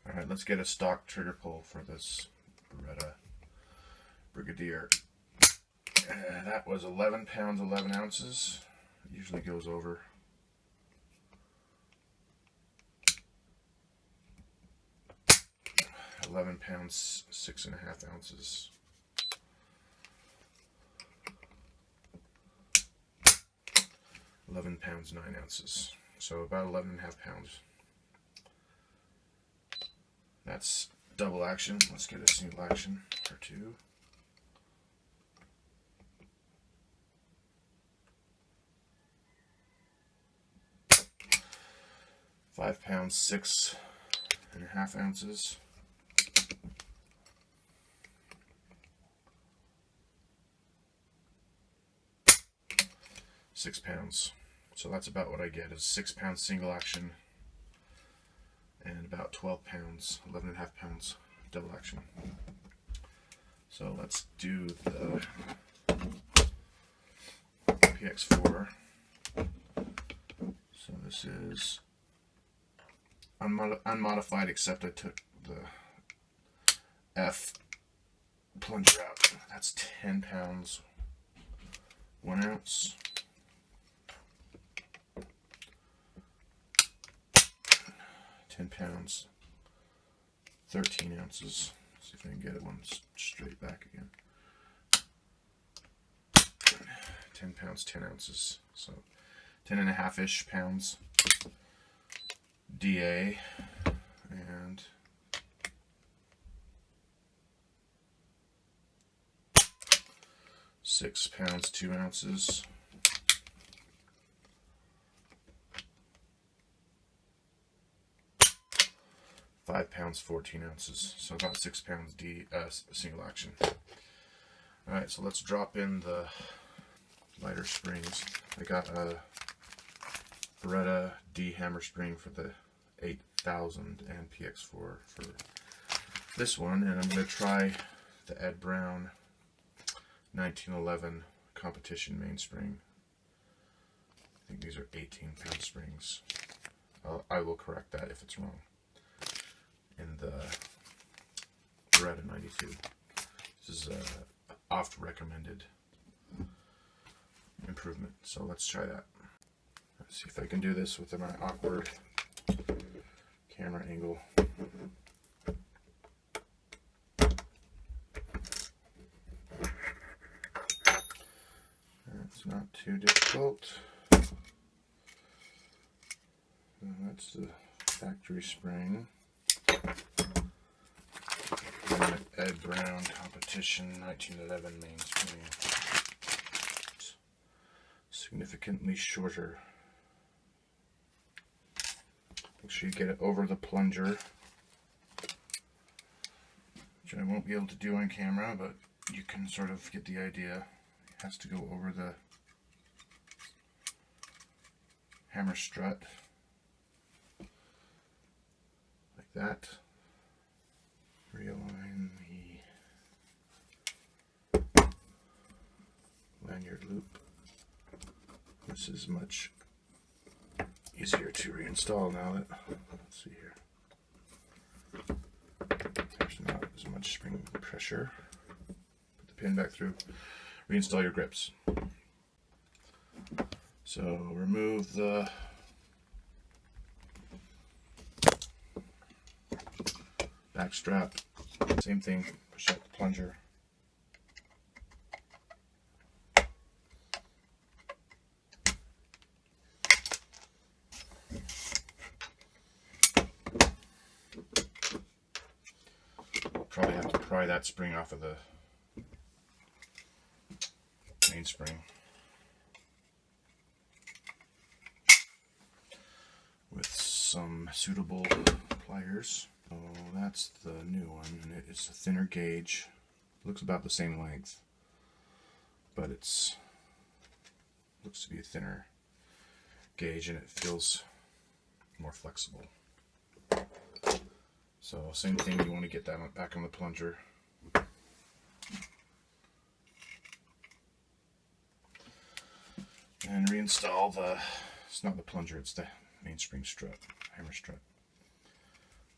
Alright, let's get a stock trigger pull for this Beretta Brigadier. That was 11 pounds 11 ounces. It usually goes over. £11 6.5 ounces. £11 9 ounces. So about 11.5 pounds. That's double action. Let's get a single action or two. £5 6.5 ounces. £6. So that's about what I get is 6 pounds single action and about 12 pounds, 11.5 pounds double action. So let's do the PX4. So this is unmodified, except I took the F plunger out. That's 10 pounds 1 ounce. 10 pounds 13 ounces. See if I can get it one straight back again. 10 pounds 10 ounces. So 10.5-ish pounds DA and £6 2 ounces. £5 14 ounces, so about 6 pounds D single action. Alright, so let's drop in the lighter springs. I got a Beretta D hammer spring for the 8000 and PX4 for this one, and I'm going to try the Ed Brown 1911 competition mainspring. I think these are 18-pound springs. I will correct that if it's wrong. In the Beretta 92. This is a oft recommended improvement. So let's try that. Let's see if I can do this with my awkward camera angle. It's not too difficult. And that's the factory spring. Ed Brown competition 1911 mainspring. Significantly shorter. Make sure you get it over the plunger, which I won't be able to do on camera, but you can sort of get the idea. It has to go over the hammer strut like that. Realign the lanyard loop. This is much easier to reinstall now that, let's see here, there's not as much spring pressure. Put the pin back through, reinstall your grips. So remove the back strap. Same thing, push out the plunger. Probably have to pry that spring off of the mainspring with some suitable pliers. So that's the new one, and it is a thinner gauge. Looks about the same length, but it's looks to be a thinner gauge, and it feels more flexible. So same thing, you want to get that back on the plunger. And reinstall the, it's not the plunger, it's the mainspring strut, hammer strut.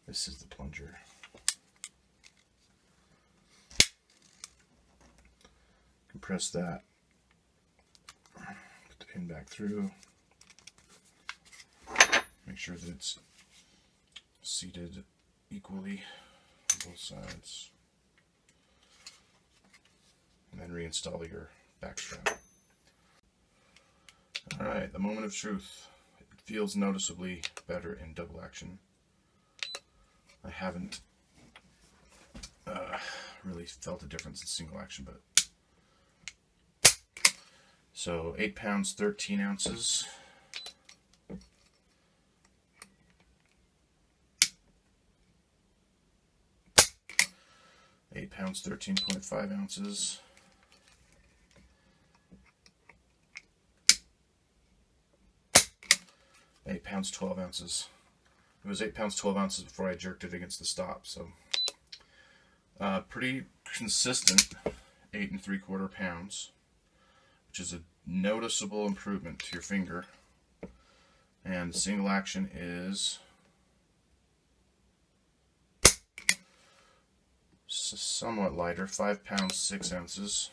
This is the plunger. Compress that. Put the pin back through. Make sure that it's seated equally on both sides. And then reinstall your back strap. Alright, the moment of truth. It feels noticeably better in double action. I haven't really felt a difference in single action, but so 8 pounds 13 ounces. £8 13.5 ounces. £8 12 ounces. It was 8 pounds 12 ounces before I jerked it against the stop, so pretty consistent 8 3/4 pounds, which is a noticeable improvement to your finger. And single action is somewhat lighter, 5 pounds 6 ounces.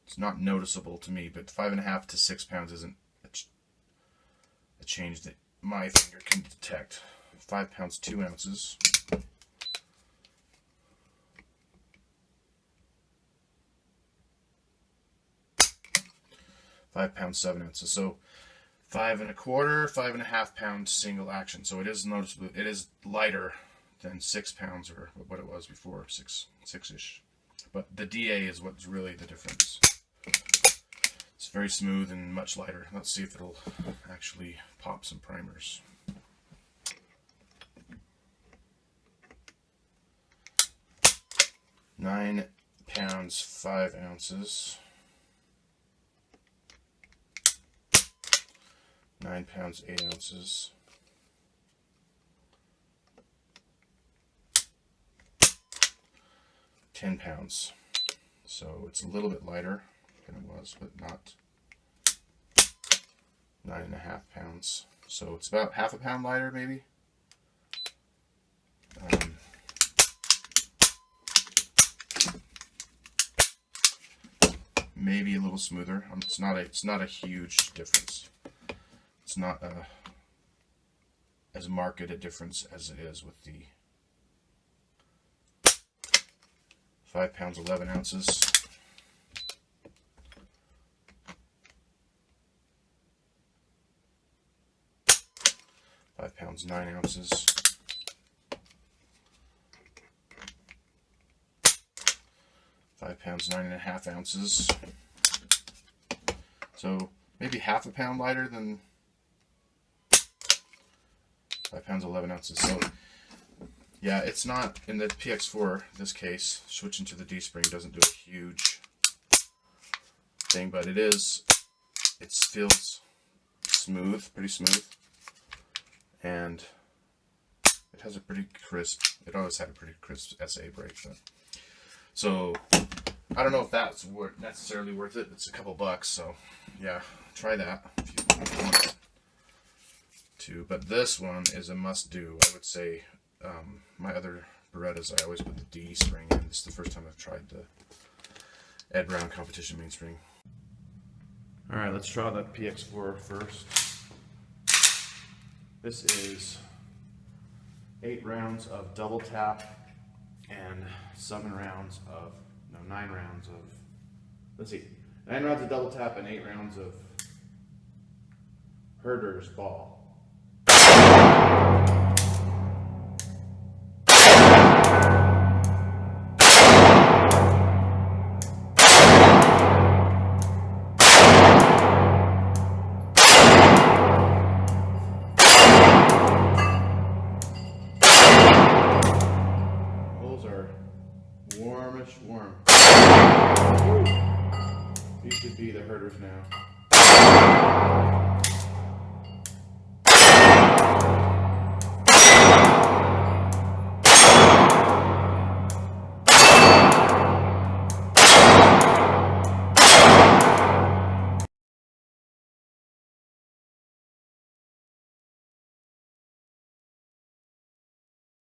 It's not noticeable to me, but 5.5 to 6 pounds isn't a change that my finger can detect. 5 pounds 2 ounces. £5 7 ounces. So 5 1/4, 5.5 pound single action. So it is noticeable. It is lighter than 6 pounds or what it was before, six-ish. But the DA is what's really the difference. It's very smooth and much lighter. Let's see if it'll actually pop some primers. £9 5 ounces. 9 pounds 8 ounces. £10. So it's a little bit lighter than it was, but not 9.5 pounds. So it's about half a pound lighter, maybe. Maybe a little smoother. It's not a huge difference. It's not as marked a difference as it is with the 5 pounds 11 ounces. £5 9 ounces. £5 9.5 ounces. So maybe half a pound lighter than 5 pounds 11 ounces. So yeah, it's not in the PX4. This case, switching to the D spring doesn't do a huge thing, but it feels smooth, pretty smooth, and it has a pretty crisp. It always had a pretty crisp SA brake. So I don't know if that's necessarily worth it. It's a couple bucks, so yeah, try that if you want to. But this one is a must-do. I would say my other Berettas, I always put the D spring in. This is the first time I've tried the Ed Brown competition mainspring. All right, let's try the PX4 first. This is 8 rounds of double tap and 9 rounds of, let's see, 9 rounds of double tap and 8 rounds of Herder's ball. Warmish warm. These should be the Herders now.